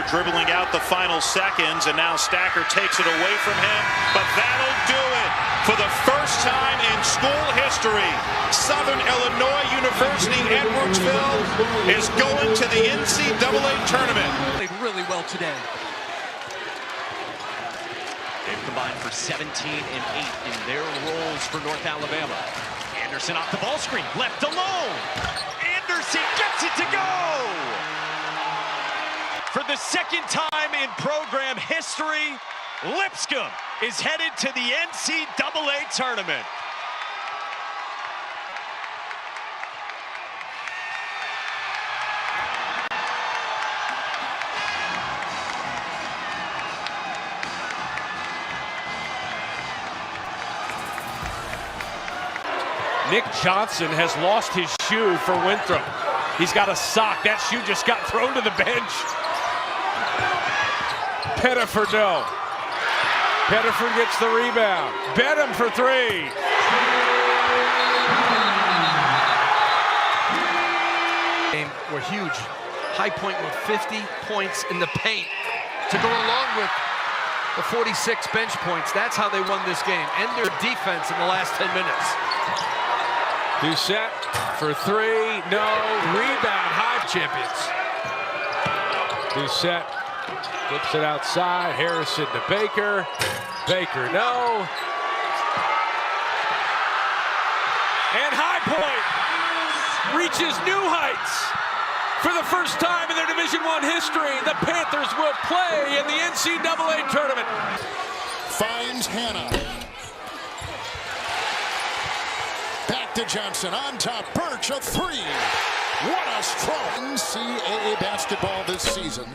dribbling out the final seconds, and now Stacker takes it away from him, but that'll do it. For the first time in school history, Southern Illinois University Edwardsville is going to the NCAA tournament. Played really well today. They've combined for 17 and 8 in their roles for North Alabama. Anderson off the ball screen, left alone. Anderson gets it to go! For the second time in program history, Lipscomb is headed to the NCAA tournament. Nick Johnson has lost his shoe for Winthrop. He's got a sock. That shoe just got thrown to the bench. Pettiford, no. Pettiford gets the rebound. Bedham for three. Were huge. High Point with 50 points in the paint to go along with the 46 bench points. That's how they won this game, and their defense in the last 10 minutes. Doucette for three, no. Rebound, Hive champions. Doucette flips it outside. Harrison to Baker. Baker, no. And High Point reaches new heights. For the first time in their Division I history, the Panthers will play in the NCAA tournament. Finds Hannah. Back to Johnson on top. Birch, a three. What a strong NCAA basketball this season.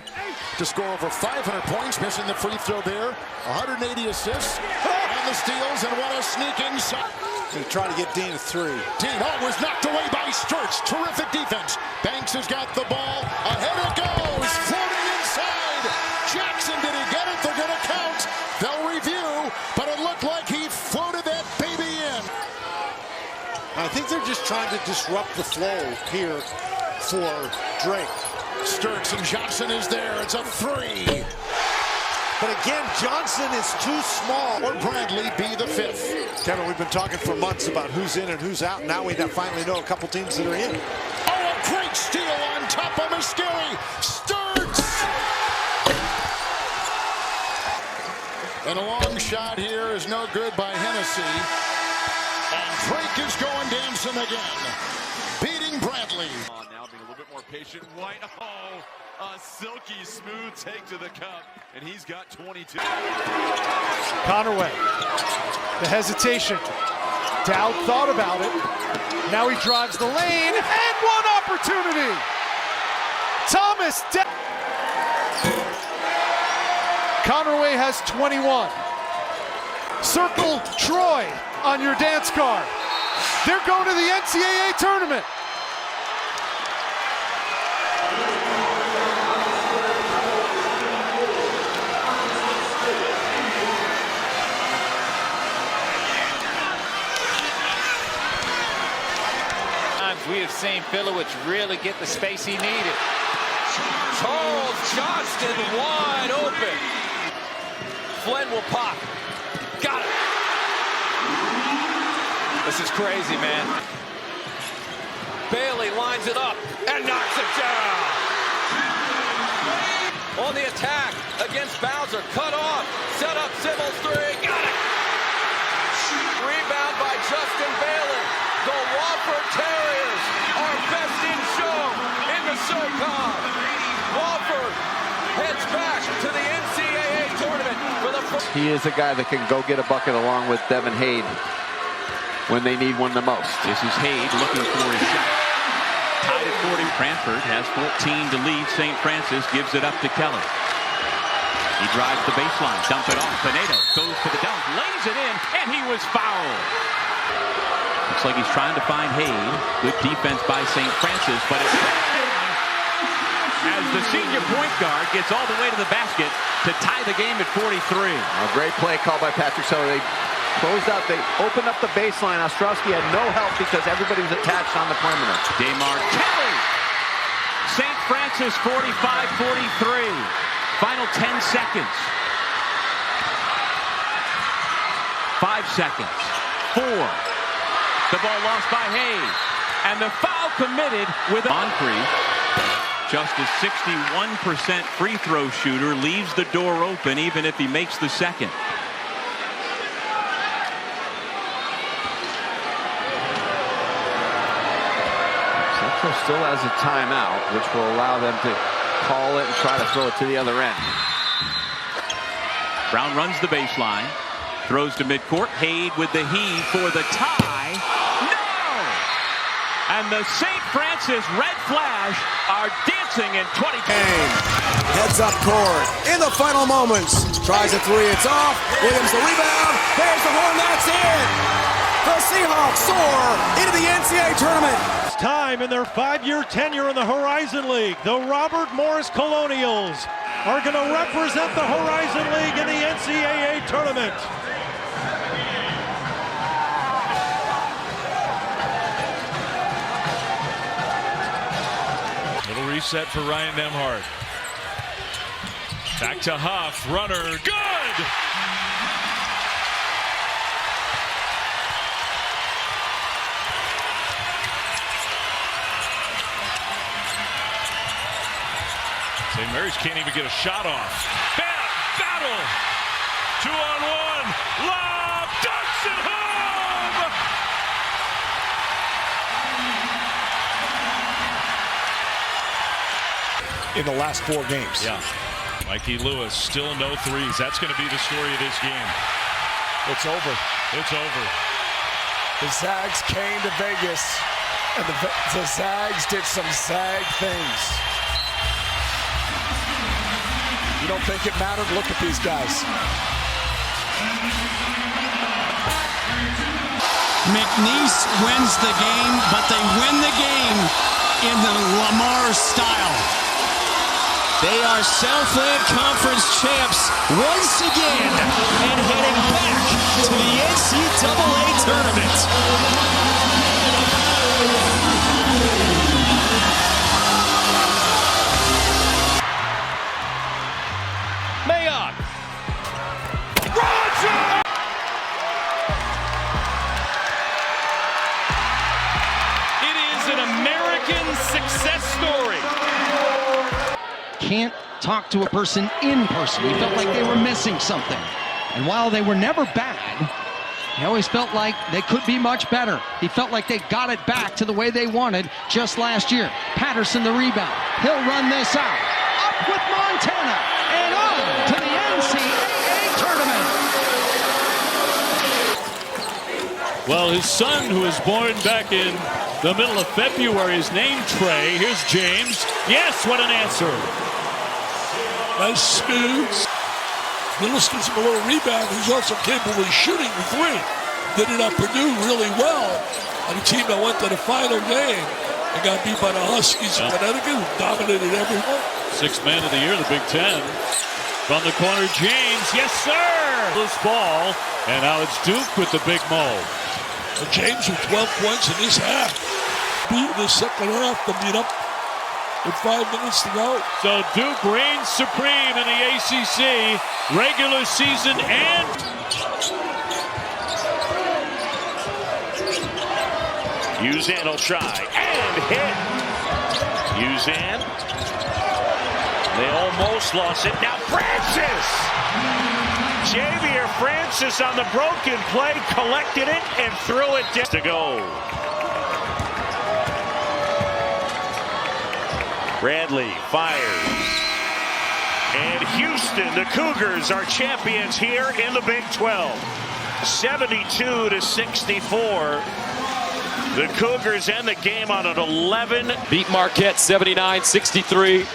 To score over 500 points, missing the free throw there. 180 assists and the steals, and what a sneaking shot. Going to try to get Dean a three. Dean was knocked away by Sturts. Terrific defense. Banks has got the ball. Ahead it goes. Floating inside. Jackson, did he get it? They're going to count. They'll review, but it looked like he floated that baby in. I think they're just trying to disrupt the flow here for Drake. Sturts and Johnson is there. It's a three. But again, Johnson is too small. Or Bradley be the fifth. Kevin, we've been talking for months about who's in and who's out. Now we finally know a couple teams that are in. Oh, a great steal on top of Muscari. Sturts! And a long shot here is no good by Hennessy. And Drake is going dancing again. Beating Bradley. Now being a little bit more patient. White, oh, a silky smooth take to the cup. And he's got 22. Conaway, the hesitation. Dowd thought about it. Now he drives the lane, and one opportunity. Thomas Conaway has 21. Circle Troy on your dance card. They're going to the NCAA tournament. We have seen Filowich really get the space he needed. Charles Johnston wide open. Flynn will pop. Got it. This is crazy, man. Bailey lines it up and knocks it down. On the attack against Bowser. Cut off. Set up Sybil's three. Got it. Rebound by Justin Bailey. The Wofford Terriers are best in show in the SoCon. Wofford heads back to the NCAA tournament for the first. He is a guy that can go get a bucket along with Devin Hade when they need one the most. This is Hade looking for his shot. Tied at 40. Cranford has 14 to lead. St. Francis gives it up to Keller. He drives the baseline, dump it off. Pinedo goes for the dunk, lays it in, and he was fouled. Looks like he's trying to find Hade. Good defense by St. Francis, but it's as the senior point guard gets all the way to the basket to tie the game at 43. A great play called by Patrick Seller. They closed out. They opened up the baseline. Ostrowski had no help because everybody was attached on the perimeter. DeMar Kelly. St. Francis 45-43. Final 10 seconds. 5 seconds. 4. The ball lost by Hayes. And the foul committed with Moncrief. Just a 61% free throw shooter, leaves the door open even if he makes the second. Central still has a timeout, which will allow them to call it and try to throw it to the other end. Brown runs the baseline, throws to midcourt. Haid with the heave for the tie. No! And the St. Francis Red Flash are dancing in 20. Heads up court in the final moments. Tries a three, it's off. Williams the rebound. There's the horn, that's it. The Seahawks soar into the NCAA tournament. Time in their 5-year tenure in the Horizon League, the Robert Morris Colonials are going to represent the Horizon League in the NCAA tournament. Little reset for Ryan Nembhard. Back to Huff, runner, good! St. Mary's can't even get a shot off. Battle! 2-on-1. Lob! Dunks it home! In the last 4 games. Yeah. Mikey Lewis, still no threes. That's going to be the story of this game. It's over. It's over. The Zags came to Vegas, and the Zags did some Zag things. You don't think it mattered? Look at these guys. McNeese wins the game, but they win the game in the Lamar style. They are Southland Conference champs once again and heading back to the NCAA tournament. Mayock. Roger! It is an American success story. Can't talk to a person in person. He felt like they were missing something. And while they were never bad, he always felt like they could be much better. He felt like they got it back to the way they wanted just last year. Patterson the rebound. He'll run this out. Up with Montana and on to the NCAA tournament. Well, his son, who was born back in the middle of February, is named Trey. Here's James. Yes, what an answer. Nice smooths. Willis gives him a little rebound. He's also capable of shooting the three. Did it at Purdue really well on a team that went to the final game and got beat by the Huskies of Connecticut, who dominated everyone. Sixth man of the year, the Big Ten. From the corner, James. Yes, sir. This ball. And now it's Duke with the big mo. James with 12 points in this half. Beat in the second half to beat up with 5 minutes to go. So Duke reigns supreme in the ACC regular season and... Uzan will try and hit. Uzan. They almost lost it. Now Francis! Javier Francis on the broken play, collected it and threw it down to go. Bradley fires. And Houston, the Cougars are champions here in the Big 12. 72-64. The Cougars end the game on an 11. Beat Marquette 79-63.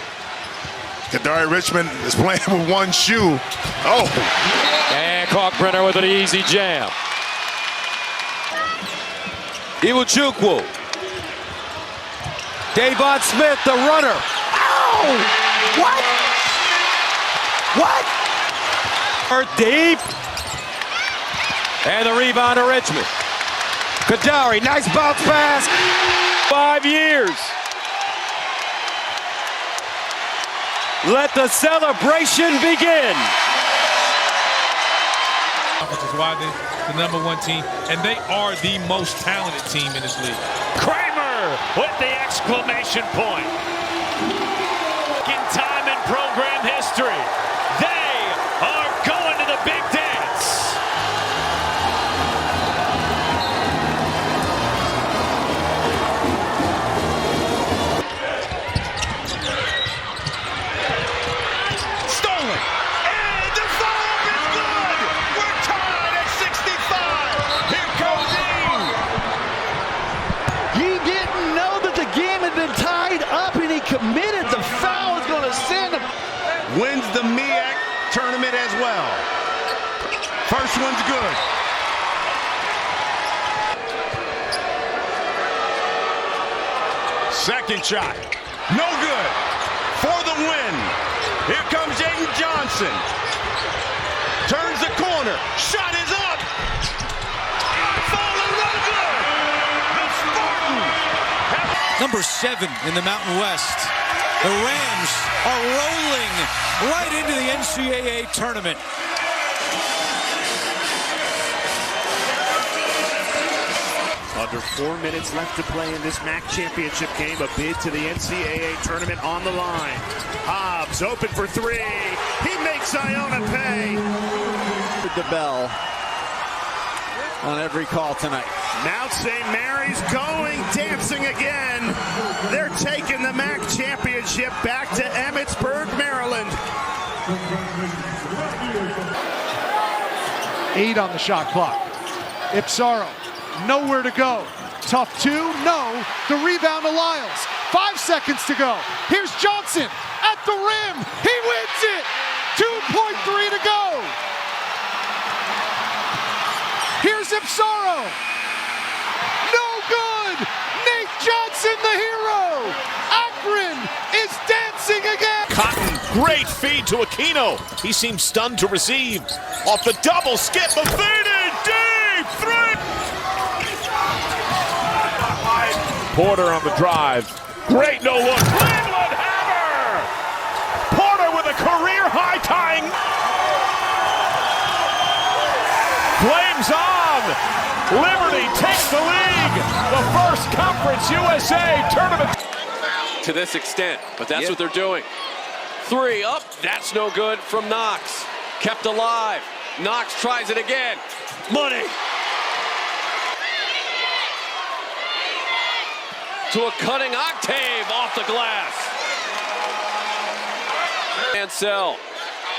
Kadari Richmond is playing with one shoe. Oh. And Kalkbrenner with an easy jam. Iwuchukwu. Davon Smith, the runner. Ow! What? Deep. And the rebound to Richmond. Kadari, nice bounce pass. 5 years. Let the celebration begin. Which is why the number one team, and they are the most talented team in this league. Kramer with the exclamation point. In time in program history, they are going to the big dance. Stolen. And the follow-up is good. We're tied at 65. Here goes He didn't know that the game had been tied up, and he committed. The foul is going to send him. Wins the MEAC tournament as well. First one's good. Second shot. No good. For the win. Here comes Jaden Johnson. Turns the corner. Shot is up. Falling no good. The Spartans. Number 7 in the Mountain West. The Rams are rolling right into the NCAA tournament. Under 4 minutes left to play in this MAC championship game. A bid to the NCAA tournament on the line. Hobbs open for 3. He makes Iona pay. The bell on every call tonight. Mount St. Mary's going, dancing again. They're taking the MAC championship back to Emmitsburg, Maryland. 8 on the shot clock. Ipsaro, nowhere to go. Tough 2, no. The rebound to Lyles. 5 seconds to go. Here's Johnson at the rim. He wins it. 2.3 to go. Here's Ipsaro. No good. Nate Johnson, the hero. Akron is dancing again. Cotton, great feed to Aquino. He seems stunned to receive. Off the double skip, the faded deep 3. Porter on the drive. Great no look. Cleveland hammer. Porter with a career high tying. Flames on. Liberty takes the league. The first Conference USA tournament. To this extent, but that's what they're doing. 3 up, that's no good from Knox. Kept alive. Knox tries it again. Money. To a cutting Octave off the glass. Mansell,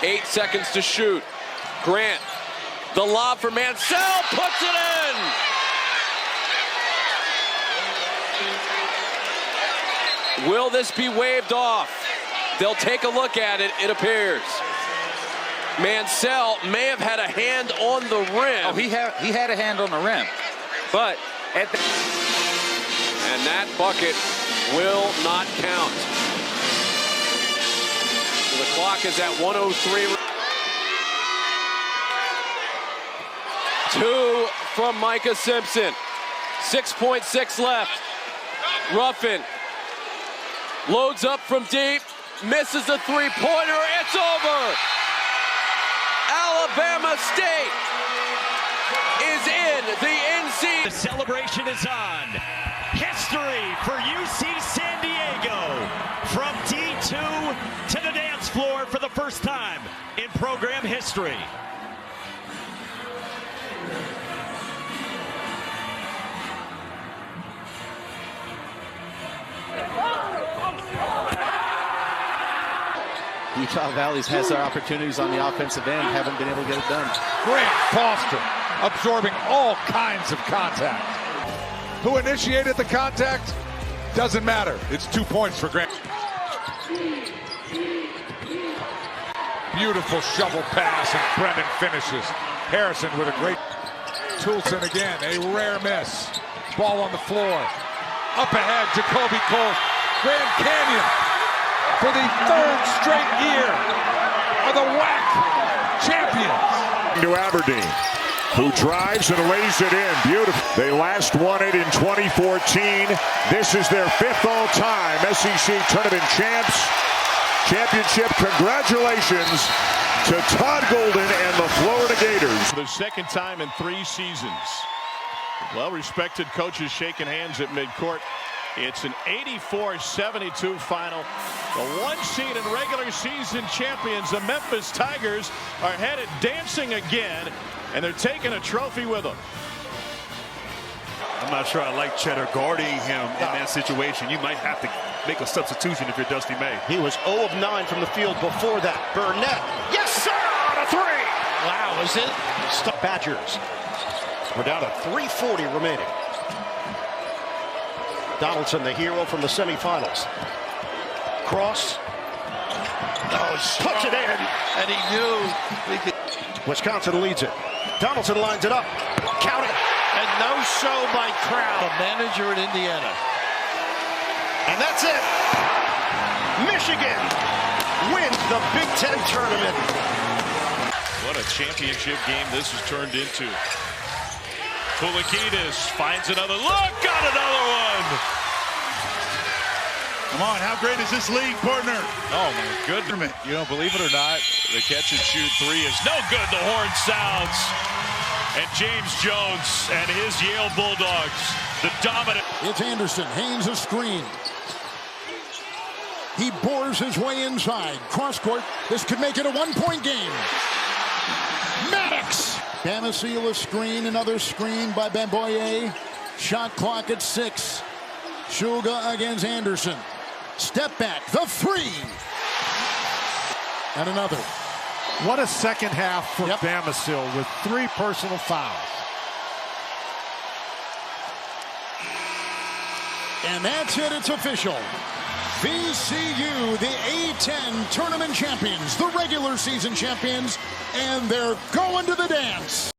8 seconds to shoot. Grant, the lob for Mansell, puts it in. Will this be waved off? They'll take a look at it, it appears. Mansell may have had a hand on the rim. Oh, he had a hand on the rim. But at the... And that bucket will not count. So the clock is at 1:03. 2 from Micah Simpson. 6.6 left. Ruffin loads up from deep, misses the three-pointer. It's over. Alabama State is in the NC. The celebration is on. History for UC San Diego. From D2 to the dance floor for the first time in program history. Utah Valley's has their opportunities on the offensive end, haven't been able to get it done. Grant Foster absorbing all kinds of contact. Who initiated the contact? Doesn't matter. It's 2 points for Grant. Beautiful shovel pass, and Brennan finishes. Harrison with a great... Toulson again, a rare miss. Ball on the floor. Up ahead, Jacoby Cole. Grand Canyon, for the 3rd straight year, are the WAC champions. To Aberdeen, who drives and lays it in. Beautiful. They last won it in 2014. This is their 5th all-time SEC tournament champs. championship. Congratulations to Todd Golden and the Florida Gators. For the second time in 3 seasons. Well-respected coaches shaking hands at midcourt. It's an 84-72 final. The 1 seed and regular season champions, the Memphis Tigers, are headed dancing again, and they're taking a trophy with them. I'm not sure I like Cheddar guarding him in that situation. You might have to make a substitution if you're Dusty May. He was 0 of 9 from the field before that. Burnett, yes sir, on a 3. Wow, is it? Badgers. We're down to 3:40 remaining. Donaldson, the hero from the semifinals. Cross. Puts it in. And he knew he could. Wisconsin leads it. Donaldson lines it up. Count it. And no show by crowd. The manager in Indiana. And that's it. Michigan wins the Big Ten tournament. What a championship game this has turned into. Koulikides finds another look, got another one. Come on, how great is this league, partner? Oh my goodness. You don't believe it or not, the catch and shoot 3 is no good. The horn sounds. And James Jones and his Yale Bulldogs, the dominant. It's Anderson, Haynes a screen. He bores his way inside. Cross court, this could make it a 1-point game. Maddox! Bamisile a screen, another screen by Bamboye. Shot clock at 6. Shulga against Anderson. Step back, the 3. And another. What a second half for Bamisile with 3 personal fouls. And that's it, it's official. VCU, the A10 tournament champions, the regular season champions, and they're going to the dance.